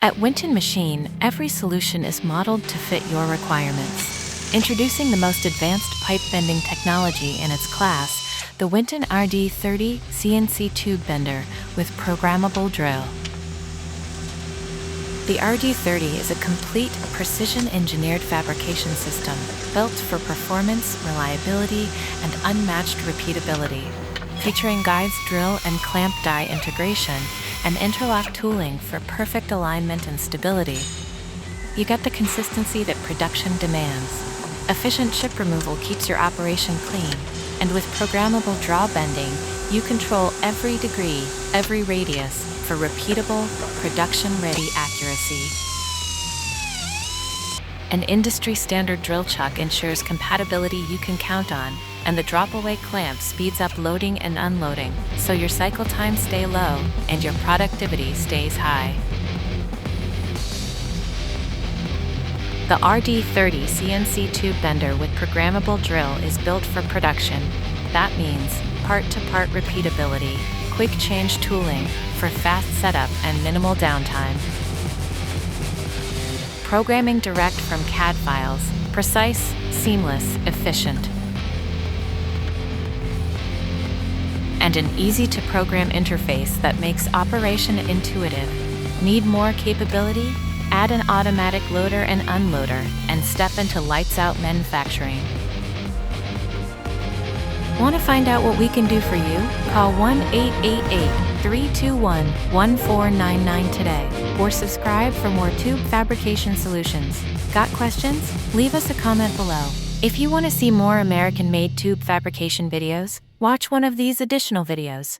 At Winton Machine, every solution is modeled to fit your requirements. Introducing the most advanced pipe bending technology in its class, the Winton RD30 CNC tube bender with programmable drill. The RD30 is a complete, precision-engineered fabrication system built for performance, reliability, and unmatched repeatability. Featuring guides, drill, and clamp die integration, and interlock tooling for perfect alignment and stability, you get the consistency that production demands. Efficient chip removal keeps your operation clean, and with programmable draw bending, you control every degree, every radius for repeatable, production-ready accuracy. An industry-standard drill chuck ensures compatibility you can count on, and the drop-away clamp speeds up loading and unloading, so your cycle times stay low and your productivity stays high. The RD30 CNC tube bender with programmable drill is built for production. That means part-to-part repeatability, quick change tooling for fast setup and minimal downtime. Programming direct from CAD files, precise, seamless, efficient. And an easy-to-program interface that makes operation intuitive. Need more capability? Add an automatic loader and unloader and step into lights-out manufacturing. Want to find out what we can do for you? Call 1-888-321-1499 today or subscribe for more tube fabrication solutions. Got questions? Leave us a comment below. If you want to see more American-made tube fabrication videos, watch one of these additional videos.